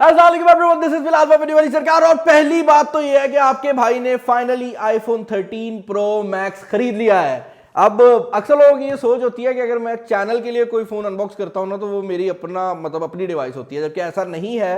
This is Bilal भाई सरकार। और पहली बात तो यह है कि आपके भाई ने फाइनली आईफोन 13 प्रो मैक्स खरीद लिया है। अब अक्सर लोगों की ये सोच होती है कि अगर मैं चैनल के लिए कोई फोन अनबॉक्स करता हूं ना तो वो मेरी अपनी डिवाइस होती है, जबकि ऐसा नहीं है।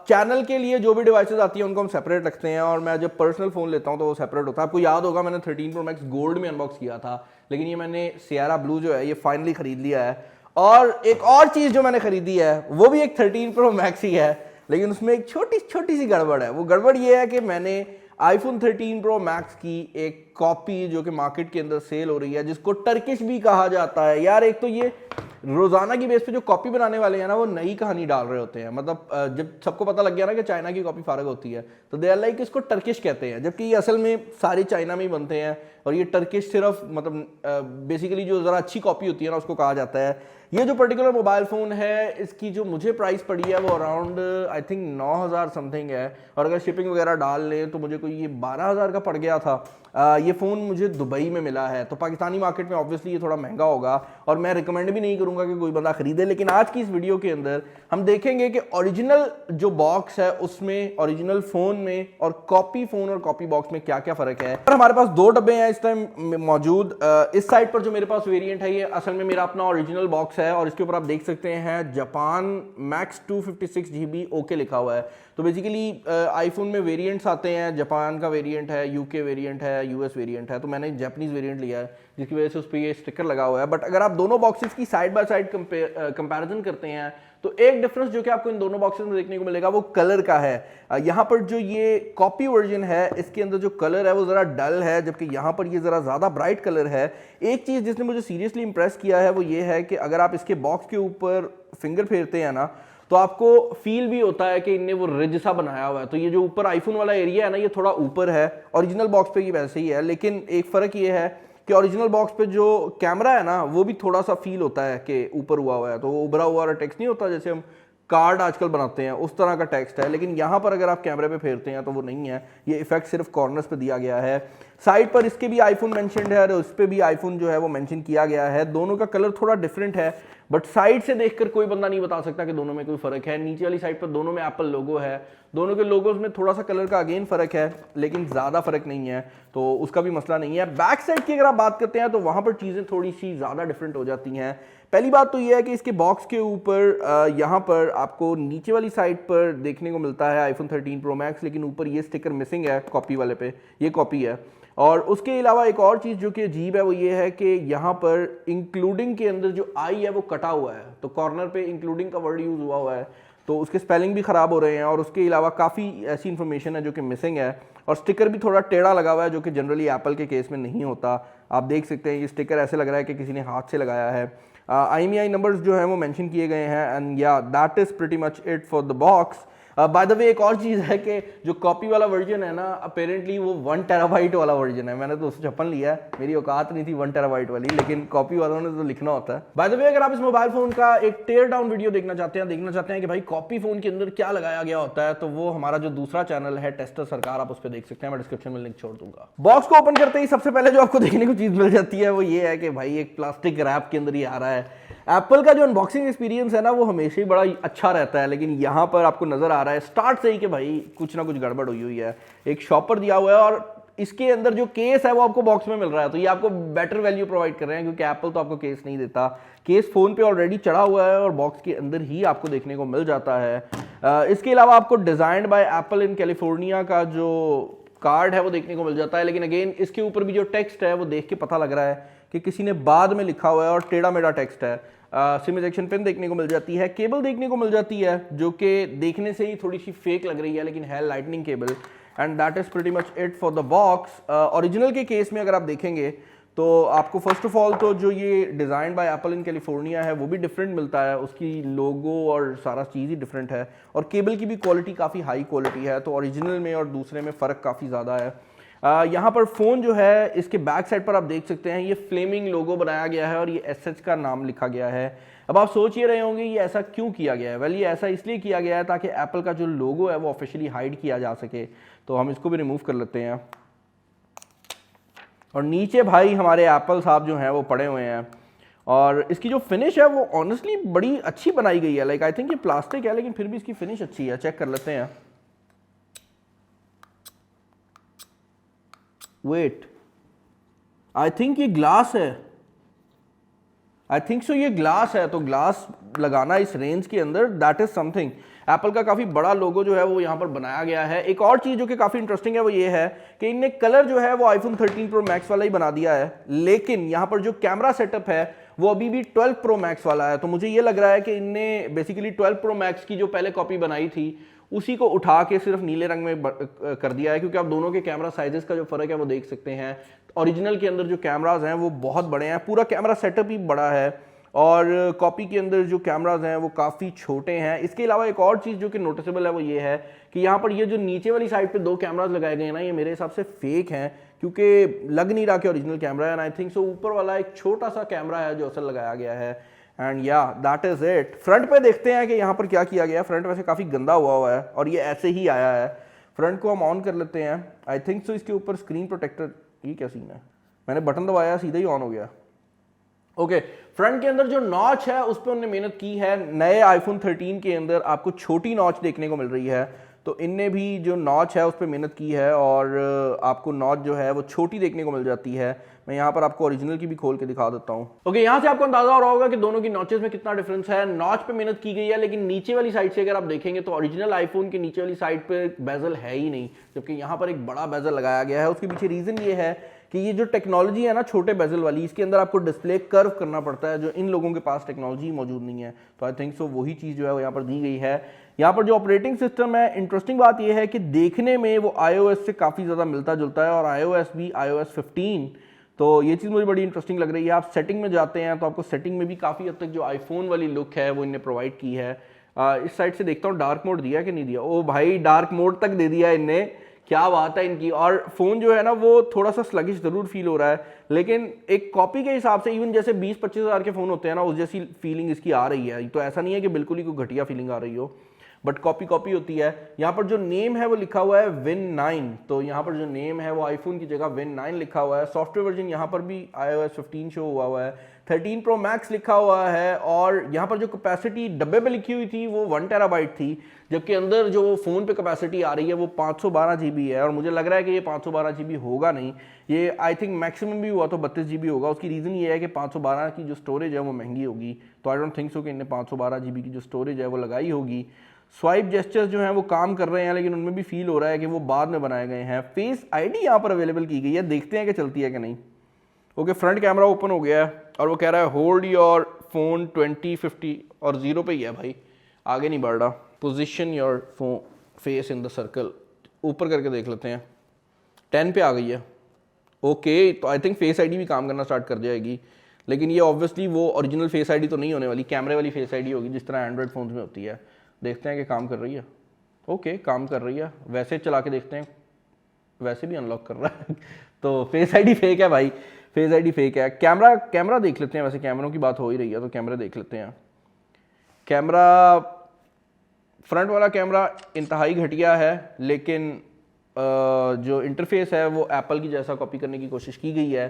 चैनल के लिए जो भी डिवाइसेस आती है उनको हम सेपरेट रखते हैं, और मैं जब पर्सनल फोन लेता हूं तो वो सेपरेट होता है। आपको याद होगा मैंने 13 प्रो मैक्स गोल्ड में अनबॉक्स किया था, लेकिन ये मैंने सियारा ब्लू जो है ये फाइनली खरीद लिया है। और एक और चीज जो मैंने खरीदी है वो भी एक 13 प्रो मैक्स ही है, लेकिन उसमें एक छोटी छोटी सी गड़बड़ है। वो गड़बड़ ये है कि मैंने आईफोन 13 प्रो मैक्स की एक कॉपी जो कि मार्केट के अंदर सेल हो रही है, जिसको टर्किश भी कहा जाता है। यार एक तो ये रोजाना की बेस पे जो कॉपी बनाने वाले हैं ना वो नई कहानी डाल रहे होते हैं। मतलब जब सबको पता लग गया ना कि चाइना की कॉपी फारग होती है तो दे आर लाइक इसको टर्किश कहते हैं, जबकि ये असल में सारी चाइना में ही बनते हैं। और ये टर्किश सिर्फ बेसिकली जो जरा अच्छी कॉपी होती है ना उसको कहा जाता है। ये जो पर्टिकुलर मोबाइल फोन है इसकी जो मुझे प्राइस पड़ी है वो अराउंड आई थिंक 9,000 समथिंग है, और अगर शिपिंग वगैरह डाल लें तो मुझे कोई ये 12,000 का पड़ गया था। ये फ़ोन मुझे दुबई में मिला है, तो पाकिस्तानी मार्केट में ऑब्वियसली ये थोड़ा महंगा होगा और मैं रिकमेंड भी नहीं करूंगा कि कोई बंदा खरीदे। लेकिन आज की इस वीडियो के अंदर हम देखेंगे कि ओरिजिनल जो बॉक्स है उसमें, ओरिजिनल फ़ोन में और कॉपी फ़ोन और कॉपी बॉक्स में क्या क्या फ़र्क है। और हमारे पास दो डब्बे हैं इस टाइम मौजूद। इस साइड पर जो मेरे पास वेरिएंट है ये असल में मेरा अपना ओरिजिनल बॉक्स है, और इसके ऊपर आप देख सकते हैं जापान मैक्स 256 GB ओके लिखा हुआ है। तो बेसिकली आईफोन में वेरिएंट्स आते हैं, जापान का वेरिएंट है, यूके वेरिएंट है, यूएस वेरिएंट है। तो मैंने जापानीज वेरिएंट लिया है जिसकी वजह से उस पर ये स्टिकर लगा हुआ है। बट अगर आप दोनों बॉक्सेस की साइड बाय साइड कंपैरिजन करते हैं तो एक डिफरेंस जो कि आपको इन दोनों बॉक्सेस में देखने को मिलेगा वो कलर का है। यहाँ पर जो ये कॉपी वर्जन है इसके अंदर जो कलर है वो जरा डल है, जबकि यहाँ पर ये जरा ज्यादा ब्राइट कलर है। एक चीज जिसने मुझे सीरियसली इंप्रेस किया है वो ये है कि अगर आप इसके बॉक्स के ऊपर फिंगर फेरते हैं ना तो आपको फील भी होता है कि इनने वो रिज सा बनाया हुआ है। तो ये जो ऊपर आईफोन वाला एरिया है ना ये थोड़ा ऊपर है, ओरिजिनल बॉक्स पे ये वैसे ही है, लेकिन एक फर्क ये है कि ओरिजिनल बॉक्स पे जो कैमरा है ना वो भी थोड़ा सा फील होता है कि ऊपर हुआ है, तो वो उभरा हुआ टेक्स्ट नहीं होता जैसे हम कार्ड आजकल बनाते हैं उस तरह का टेक्स्ट है। लेकिन यहाँ पर अगर आप कैमरे पे फेरते हैं तो वो नहीं है, ये इफेक्ट सिर्फ कॉर्नर्स पे दिया गया है। साइड पर इसके भी आईफोन मेंशन्ड है और उस पर भी आईफोन जो है वो मेंशन किया गया है। दोनों का कलर थोड़ा डिफरेंट है, बट साइड से देखकर कोई बंदा नहीं बता सकता कि दोनों में कोई फर्क है। नीचे वाली साइड पर दोनों में एप्पल लोगो है, दोनों के लोगोज में थोड़ा सा कलर का अगेन फर्क है, लेकिन ज्यादा फर्क नहीं है, तो उसका भी मसला नहीं है। बैक साइड की अगर आप बात करते हैं तो वहां पर चीजें थोड़ी सी ज्यादा डिफरेंट हो जाती हैं। पहली बात तो यह है कि इसके बॉक्स के ऊपर यहाँ पर आपको नीचे वाली साइड पर देखने को मिलता है आईफोन 13 प्रो मैक्स, लेकिन ऊपर ये स्टिकर मिसिंग है कॉपी वाले पे, ये कॉपी है। और उसके अलावा एक और चीज़ जो कि अजीब है वो ये है कि यहाँ पर इंक्लूडिंग के अंदर जो आई है वो कटा हुआ है, तो कॉर्नर पे इंक्लूडिंग का वर्ड यूज़ हुआ है, तो उसके स्पेलिंग भी ख़राब हो रहे हैं। और उसके अलावा काफ़ी ऐसी इंफॉर्मेशन है जो कि मिसिंग है, और स्टिकर भी थोड़ा टेढ़ा लगा हुआ है जो कि जनरली एप्पल के केस में नहीं होता। आप देख सकते हैं ये स्टिकर ऐसे लग रहा है कि किसी ने हाथ से लगाया है। IMEI नंबर्स जो हैं वो मेंशन किए गए हैं, एंड या that is pretty much it for the box. By the way एक और चीज़ है कि जो कॉपी वाला वर्जन है ना अपेरेंटली वो 1 टेराबाइट वाला वर्जन है। मैंने तो उससे छप्पन लिया है, मेरी औकात नहीं थी 1 टेराबाइट वाली, लेकिन कॉपी वालों ने तो लिखना होता है। बाय द वे अगर आप इस मोबाइल फोन का एक टेयर डाउन वीडियो देखना चाहते हैं कि भाई कॉपी फोन के अंदर क्या लगाया गया होता है, तो वो हमारा जो दूसरा चैनल है टेस्टर सरकार, आप उस पर देख सकते हैं, मैं डिस्क्रिप्शन में लिंक छोड़ दूंगा। बॉक्स को ओपन करते ही सबसे पहले जो आपको देखने को चीज मिल जाती है वो ये है कि भाई एक प्लास्टिक रैप के अंदर ही आ रहा है। एप्पल का जो अनबॉक्सिंग एक्सपीरियंस है ना वो हमेशा ही बड़ा अच्छा रहता है, लेकिन यहाँ पर आपको नजर आ रहा है स्टार्ट से ही कि भाई कुछ ना कुछ गड़बड़ हुई है। एक शॉपर दिया हुआ है और इसके अंदर जो केस है वो आपको बॉक्स में मिल रहा है, तो ये आपको बेटर वैल्यू प्रोवाइड कर रहे हैं क्योंकि एप्पल तो आपको केस नहीं देता। केस फोन पे ऑलरेडी चढ़ा हुआ है और बॉक्स के अंदर ही आपको देखने को मिल जाता है। इसके अलावा आपको designed bye apple in California का जो कार्ड है वो देखने को मिल जाता है, लेकिन अगेन इसके ऊपर भी जो टेक्स्ट है वो देख के पता लग रहा है कि किसी ने बाद में लिखा हुआ है और टेढ़ा मेढ़ा टेक्स्ट है। सिम इजेक्शन पिन देखने को मिल जाती है, केबल देखने को मिल जाती है जो कि देखने से ही थोड़ी सी फेक लग रही है लेकिन है lightning cable, and that is pretty much it for the box. Original के केस में अगर आप देखेंगे तो आपको फर्स्ट ऑफ ऑल तो जो ये design by apple in California है वो भी डिफरेंट मिलता है, उसकी लोगो और सारा चीज़ ही डिफरेंट है, और केबल की भी क्वालिटी काफ़ी हाई क्वालिटी है, तो ओरिजिनल में और दूसरे में फ़र्क काफ़ी ज़्यादा है। यहाँ पर फ़ोन जो है इसके बैक साइड पर आप देख सकते हैं ये फ्लेमिंग लोगो बनाया गया है और ये एसएच का नाम लिखा गया है। अब आप सोच ये रहे होंगे ये ऐसा क्यों किया गया है। वेल ये ऐसा इसलिए किया गया है ताकि एप्पल का जो लोगो है वो ऑफिशियली हाइड किया जा सके, तो हम इसको भी रिमूव कर लेते हैं। और नीचे भाई हमारे एप्पल साहब जो हैं वो पड़े हुए हैं, और इसकी जो फिनिश है वो ऑनेस्टली बड़ी अच्छी बनाई गई है। लाइक आई थिंक ये प्लास्टिक है लेकिन फिर भी इसकी फिनिश अच्छी है। चेक कर लेते हैं। वेट, आई थिंक ये ग्लास है। आई थिंक सो ये ग्लास है। तो ग्लास लगाना इस रेंज के अंदर, दैट इज समथिंग। एप्पल का काफी बड़ा लोगो जो है वो यहाँ पर बनाया गया है। एक और चीज जो कि काफी इंटरेस्टिंग है वो ये है कि इनने कलर जो है वो आईफोन 13 प्रो मैक्स वाला ही बना दिया है, लेकिन यहाँ पर जो कैमरा सेटअप है वो अभी भी 12 प्रो मैक्स वाला है। तो मुझे ये लग रहा है कि इनने बेसिकली 12 प्रो मैक्स की जो पहले कॉपी बनाई थी उसी को उठा के सिर्फ नीले रंग में कर दिया है, क्योंकि आप दोनों के कैमरा साइजेस का जो फर्क है वो देख सकते हैं। ओरिजिनल के अंदर जो कैमराज हैं वो बहुत बड़े हैं, पूरा कैमरा सेटअप ही बड़ा है, और कॉपी के अंदर जो कैमराज हैं वो काफ़ी छोटे हैं। इसके अलावा एक और चीज़ जो कि नोटिसेबल है वो ये है कि यहाँ पर ये जो नीचे वाली साइड पे 2 कैमराज लगाए गए हैं ना, ये मेरे हिसाब से फेक हैं, क्योंकि लग नहीं रहा कि ओरिजिनल कैमरा है। एंड आई थिंक सो ऊपर वाला एक छोटा सा कैमरा है जो असल लगाया गया है। एंड या दैट इज इट। फ्रंट पे देखते हैं कि यहाँ पर क्या किया गया है। फ्रंट वैसे काफ़ी गंदा हुआ है और ये ऐसे ही आया है। फ्रंट को हम ऑन कर लेते हैं। आई थिंक सो इसके ऊपर स्क्रीन प्रोटेक्टर, ये क्या सीन है, मैंने बटन दबाया सीधा ही ऑन हो गया। ओके, फ्रंट के अंदर जो नॉच है उस पर उन्होंने मेहनत की है। नए आईफोन 13 के अंदर आपको छोटी नॉच देखने को मिल रही है, तो इनने भी जो नॉच है उस पर मेहनत की है और आपको नॉच जो है वो छोटी देखने को मिल जाती है। मैं यहाँ पर आपको ओरिजिनल की भी खोल के दिखा देता हूँ। ओके, यहाँ से आपको अंदाजा हो रहा होगा कि दोनों की नॉचेस में कितना डिफरेंस है। नॉच पे मेहनत की गई है, लेकिन नीचे वाली साइड से अगर आप देखेंगे तो ओरिजिनल आईफोन के नीचे वाली साइड पे बेजल है ही नहीं, जबकि यहाँ पर एक बड़ा बेजल लगाया गया है। उसके पीछे रीजन ये है कि ये जो टेक्नोलॉजी है ना छोटे बेजल वाली, इसके अंदर आपको डिस्प्ले कर्व करना पड़ता है, जो इन लोगों के पास टेक्नोलॉजी मौजूद नहीं है। तो आई थिंक सो वही चीज़ जो है वो यहाँ पर दी गई है। यहाँ पर जो ऑपरेटिंग सिस्टम है, इंटरेस्टिंग बात यह है कि देखने में वो iOS से काफ़ी ज़्यादा मिलता जुलता है, और iOS भी iOS 15। तो ये चीज़ मुझे बड़ी इंटरेस्टिंग लग रही है। आप सेटिंग में जाते हैं तो आपको सेटिंग में भी काफ़ी हद तक जो आईफोन वाली लुक है वो इन्हें प्रोवाइड की है। इस साइड से देखता हूँ डार्क मोड दिया कि नहीं दिया। ओ भाई, डार्क मोड तक दे दिया इनने, क्या बात है इनकी। और फोन जो है ना वो थोड़ा सा स्लगिश जरूर फील हो रहा है, लेकिन एक कॉपी के हिसाब से इवन जैसे 20-25 हज़ार के फोन होते हैं ना, उस जैसी फीलिंग इसकी आ रही है। तो ऐसा नहीं है कि बिल्कुल ही कोई घटिया फीलिंग आ रही हो, बट कॉपी होती है। यहाँ पर जो नेम है वो लिखा हुआ है Win 9, तो यहाँ पर जो नेम है वो आईफोन की जगह Win 9 लिखा हुआ है। सॉफ्टवेयर वर्जन यहाँ पर भी iOS 15 शो हुआ है। 13 प्रो मैक्स लिखा हुआ है, और यहाँ पर जो कैपेसिटी डब्बे पे लिखी हुई थी वो 1 टेराबाइट थी, जबकि अंदर जो फोन पे कैपेसिटी आ रही है वो 512 GB है। और मुझे लग रहा है कि ये 512 GB होगा नहीं, ये आई थिंक मैक्सिमम भी हुआ तो 32 GB होगा। उसकी रीज़न ये है कि 512 की जो स्टोरेज है वो महंगी होगी, तो आई डोंट थिंक सो कि इन्हें 512 GB की जो स्टोरेज है वो लगाई होगी। स्वाइप जेस्चर्स जो हैं वो काम कर रहे हैं, लेकिन उनमें भी फील हो रहा है कि वो बाद में बनाए गए हैं। फेस आईडी यहाँ पर अवेलेबल की गई है, देखते हैं कि चलती है कि नहीं। ओके, फ्रंट कैमरा ओपन हो गया है और वो कह रहा है होल्ड योर फोन 2050, और 0 पे ही है भाई, आगे नहीं बढ़ रहा। Position your phone face in the circle, ऊपर करके देख लेते हैं। 10 पे आ गई है। ओके, तो आई थिंक फेस आईडी भी काम करना स्टार्ट कर जाएगी, लेकिन ये ऑब्वियसली वो ओरिजिनल फेस आईडी तो नहीं होने वाली, कैमरे वाली फेस आईडी होगी जिस तरह एंड्रॉयड फोन में होती है। देखते हैं कि काम कर रही है। ओके, काम कर रही है। वैसे चला के देखते हैं, वैसे भी अनलॉक कर रहा है तो फेस आईडी फेक है भाई, फेस आईडी फेक है। कैमरा देख लेते हैं, वैसे कैमरों की बात हो ही रही है तो कैमरा देख लेते हैं। कैमरा, फ्रंट वाला कैमरा इंतहाई घटिया है, लेकिन जो इंटरफेस है वो एप्पल की जैसा कॉपी करने की कोशिश की गई है।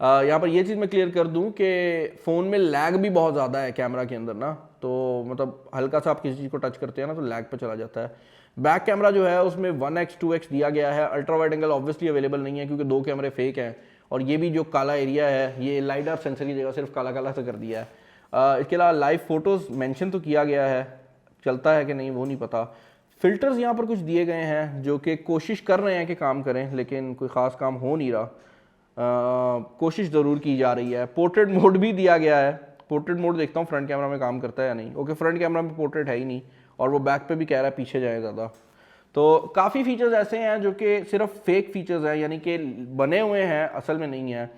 यहाँ पर ये चीज़ मैं क्लियर कर दूं कि फ़ोन में लैग भी बहुत ज़्यादा है कैमरा के अंदर ना, तो मतलब हल्का सा आप किसी चीज़ को टच करते हैं ना तो लैग पे चला जाता है। बैक कैमरा जो है उसमें 1x 2x दिया गया है। Ultra wide angle obviously available नहीं है क्योंकि 2 कैमरे फेक हैं, और ये भी जो काला एरिया है ये लाइडर सेंसर की जगह सिर्फ काला काला सा कर दिया है। इसके अलावा लाइव फोटोज़ मेंशन तो किया गया है, चलता है कि नहीं वो नहीं पता। फिल्टर्स यहाँ पर कुछ दिए गए हैं जो कि कोशिश कर रहे हैं कि काम करें, लेकिन कोई ख़ास काम हो नहीं रहा। कोशिश ज़रूर की जा रही है। पोर्ट्रेट मोड भी दिया गया है। पोर्ट्रेट मोड देखता हूँ फ्रंट कैमरा में काम करता है या नहीं। ओके, फ्रंट कैमरा में पोर्ट्रेट है ही नहीं, और वो बैक पे भी कह रहा है पीछे जाए ज़्यादा। तो काफ़ी फीचर्स ऐसे हैं जो कि सिर्फ फेक फीचर्स हैं, यानी कि बने हुए हैं, असल में नहीं है।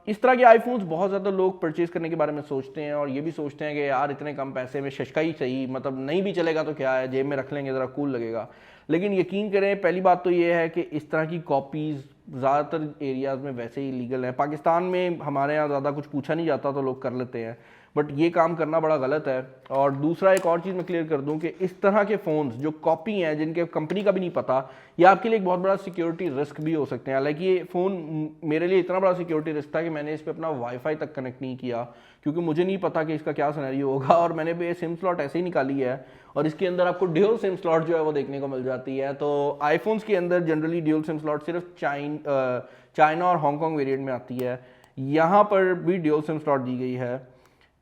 इस तरह के आईफोन्स बहुत ज़्यादा लोग परचेज करने के बारे में सोचते हैं, और ये भी सोचते हैं कि यार इतने कम पैसे में शशका ही सही, मतलब नहीं भी चलेगा तो क्या है, जेब में रख लेंगे, ज़रा कूल लगेगा। लेकिन यकीन करें, पहली बात तो ये है कि इस तरह की कॉपीज़ ज़्यादातर एरियाज़ में वैसे ही लीगल है। पाकिस्तान में हमारे यहाँ ज़्यादा कुछ पूछा नहीं जाता तो लोग कर लेते हैं, बट ये काम करना बड़ा गलत है। और दूसरा एक और चीज़ मैं क्लियर कर दूं कि इस तरह के फ़ोन्स जो कॉपी हैं, जिनके कंपनी का भी नहीं पता, ये आपके लिए एक बहुत बड़ा सिक्योरिटी रिस्क भी हो सकते हैं। हालांकि ये फ़ोन मेरे लिए इतना बड़ा सिक्योरिटी रिस्क था कि मैंने इस पर अपना वाईफाई तक कनेक्ट नहीं किया, क्योंकि मुझे नहीं पता कि इसका क्या सिनेरियो होगा। और मैंने भी सिम स्लॉट ऐसे ही निकाली है, और इसके अंदर आपको ड्यूल सिम स्लॉट जो है वो देखने को मिल जाती है। तो आईफोन्स के अंदर जनरली ड्यूल सिम स्लॉट सिर्फ चाइना और हांगकॉन्ग वेरिएंट में आती है। यहाँ पर भी ड्यूल सिम स्लॉट दी गई है।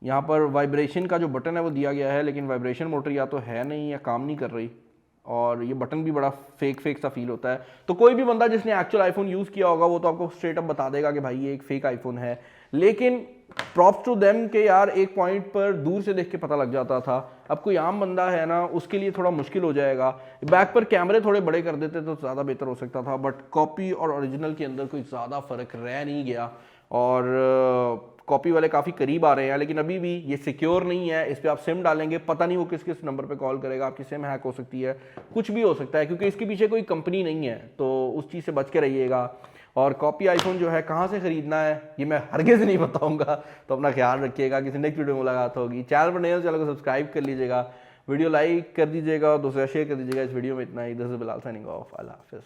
यहाँ पर वाइब्रेशन का जो बटन है वो दिया गया है, लेकिन वाइब्रेशन मोटर या तो है नहीं या काम नहीं कर रही, और ये बटन भी बड़ा फेक सा फील होता है। तो कोई भी बंदा जिसने एक्चुअल आईफोन यूज़ किया होगा वो तो आपको स्ट्रेट अप बता देगा कि भाई ये एक फेक आईफोन है। लेकिन प्रॉप्स टू देम के यार, एक पॉइंट पर दूर से देख के पता लग जाता था। अब कोई आम बंदा है ना, उसके लिए थोड़ा मुश्किल हो जाएगा। बैक पर कैमरे थोड़े बड़े कर देते तो ज़्यादा बेहतर हो सकता था, बट कॉपी और ओरिजिनल के अंदर कोई ज़्यादा फ़र्क रह नहीं गया। और कॉपी वाले काफ़ी करीब आ रहे हैं, लेकिन अभी भी ये सिक्योर नहीं है। इस पर आप सिम डालेंगे, पता नहीं वो किस किस नंबर पे कॉल करेगा, आपकी सिम हैक हो सकती है, कुछ भी हो सकता है, क्योंकि इसके पीछे कोई कंपनी नहीं है। तो उस चीज़ से बच के रहिएगा। और कॉपी आईफोन जो है कहाँ से ख़रीदना है ये मैं हरगिज़ नहीं बताऊंगा, तो अपना ख्याल रखिएगा। किसी नेक्स्ट वीडियो में मुलाकात होगी। चैनल पर नए हो, चैनल को सब्सक्राइब कर लीजिएगा, वीडियो लाइक कर दीजिएगा और दूसरा शेयर कर दीजिएगा। इस वीडियो में इतना ही। This is Bilal signing off. अल्लाह हाफिज़।